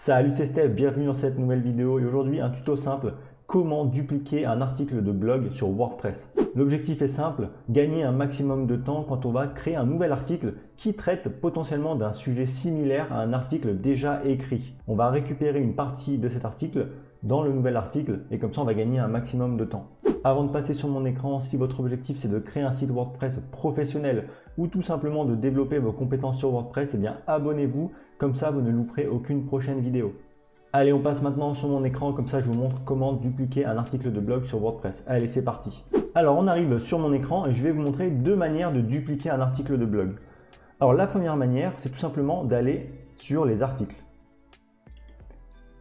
Salut, c'est Steph, bienvenue dans cette nouvelle vidéo et aujourd'hui un tuto simple, comment dupliquer un article de blog sur WordPress. L'objectif est simple, gagner un maximum de temps quand on va créer un nouvel article qui traite potentiellement d'un sujet similaire à un article déjà écrit. On va récupérer une partie de cet article dans le nouvel article et comme ça on va gagner un maximum de temps. Avant de passer sur mon écran, si votre objectif c'est de créer un site WordPress professionnel ou tout simplement de développer vos compétences sur WordPress, eh bien abonnez-vous, comme ça vous ne louperez aucune prochaine vidéo. Allez, on passe maintenant sur mon écran, comme ça je vous montre comment dupliquer un article de blog sur WordPress. Allez, c'est parti. Alors on arrive sur mon écran et je vais vous montrer deux manières de dupliquer un article de blog. Alors la première manière, c'est tout simplement d'aller sur les articles.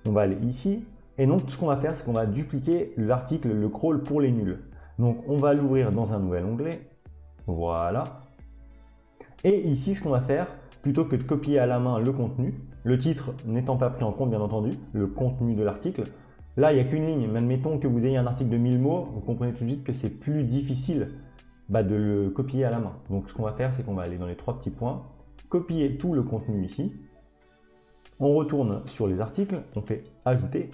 On va aller ici. Et donc, ce qu'on va faire, c'est qu'on va dupliquer l'article, le crawl pour les nuls. Donc, on va l'ouvrir dans un nouvel onglet. Voilà. Et ici, ce qu'on va faire, plutôt que de copier à la main le contenu, le titre n'étant pas pris en compte, bien entendu, le contenu de l'article, là, il n'y a qu'une ligne. Mais admettons que vous ayez un article de 1000 mots, vous comprenez tout de suite que c'est plus difficile de le copier à la main. Donc, ce qu'on va faire, c'est qu'on va aller dans les trois petits points, copier tout le contenu ici. On retourne sur les articles, on fait « Ajouter ».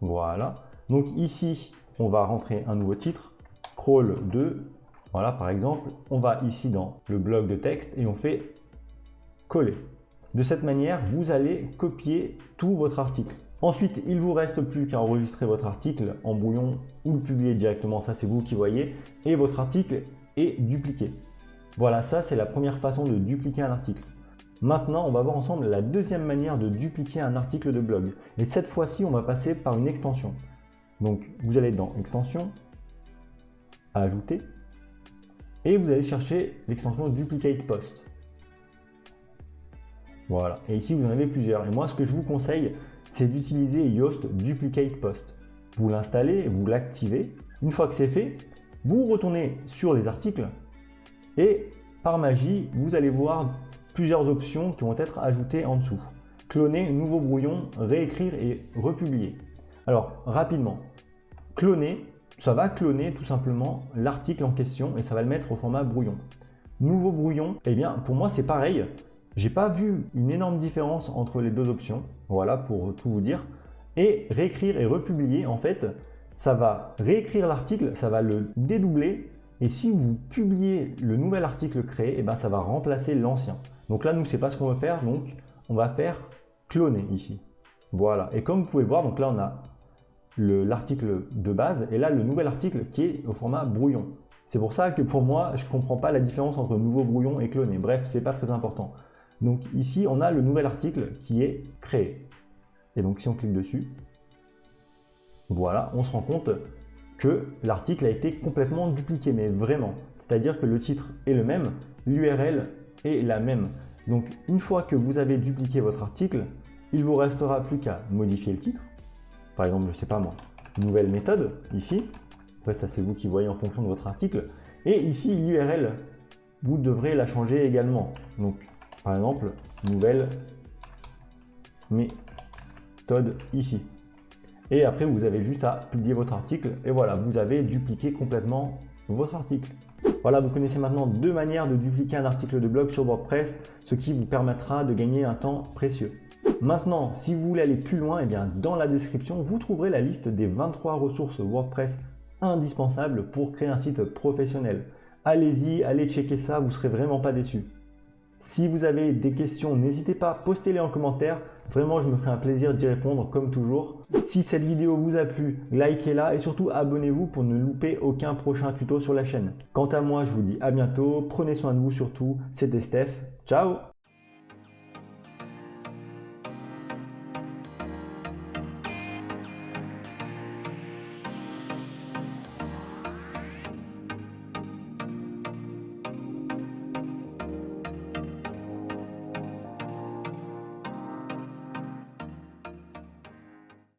Voilà, donc ici, on va rentrer un nouveau titre, crawl 2, voilà par exemple. On va ici dans le bloc de texte et on fait coller. De cette manière, vous allez copier tout votre article. Ensuite, il ne vous reste plus qu'à enregistrer votre article en brouillon ou le publier directement, ça c'est vous qui voyez, et votre article est dupliqué. Voilà, ça c'est la première façon de dupliquer un article. Maintenant, on va voir ensemble la deuxième manière de dupliquer un article de blog. Et cette fois-ci, on va passer par une extension. Donc, vous allez dans Extension, Ajouter, et vous allez chercher l'extension Duplicate Post. Voilà, et ici, vous en avez plusieurs. Et moi, ce que je vous conseille, c'est d'utiliser Yoast Duplicate Post. Vous l'installez, vous l'activez. Une fois que c'est fait, vous retournez sur les articles et par magie, vous allez voir plusieurs options qui vont être ajoutées en dessous. Cloner, nouveau brouillon, réécrire et republier. Alors, rapidement, cloner, ça va cloner tout simplement l'article en question et ça va le mettre au format brouillon. Nouveau brouillon, eh bien, pour moi, c'est pareil. J'ai pas vu une énorme différence entre les deux options. Voilà, pour tout vous dire. Et réécrire et republier, en fait, ça va réécrire l'article, ça va le dédoubler. Et si vous publiez le nouvel article créé, eh bien, ça va remplacer l'ancien. Donc là, nous, c'est pas ce qu'on veut faire, donc on va faire cloner ici. Voilà, et comme vous pouvez le voir, donc là, on a l'article de base et là, le nouvel article qui est au format brouillon. C'est pour ça que pour moi, je ne comprends pas la différence entre nouveau brouillon et cloner. Bref, c'est pas très important. Donc ici, on a le nouvel article qui est créé. Et donc, si on clique dessus, voilà, on se rend compte que l'article a été complètement dupliqué, mais vraiment. C'est-à-dire que le titre est le même, l'URL est la même. Donc, une fois que vous avez dupliqué votre article, il ne vous restera plus qu'à modifier le titre. Par exemple, je ne sais pas moi, nouvelle méthode, ici. Après, ça c'est vous qui voyez en fonction de votre article. Et ici, l'URL, vous devrez la changer également. Donc, par exemple, nouvelle méthode ici. Et après, vous avez juste à publier votre article. Et voilà, vous avez dupliqué complètement votre article. Voilà, vous connaissez maintenant deux manières de dupliquer un article de blog sur WordPress, ce qui vous permettra de gagner un temps précieux. Maintenant, si vous voulez aller plus loin, eh bien, dans la description, vous trouverez la liste des 23 ressources WordPress indispensables pour créer un site professionnel. Allez-y, allez checker ça, vous ne serez vraiment pas déçus. Si vous avez des questions, n'hésitez pas, postez-les en commentaire. Vraiment, je me ferai un plaisir d'y répondre comme toujours. Si cette vidéo vous a plu, likez-la et surtout abonnez-vous pour ne louper aucun prochain tuto sur la chaîne. Quant à moi, je vous dis à bientôt. Prenez soin de vous surtout. C'était Steph. Ciao!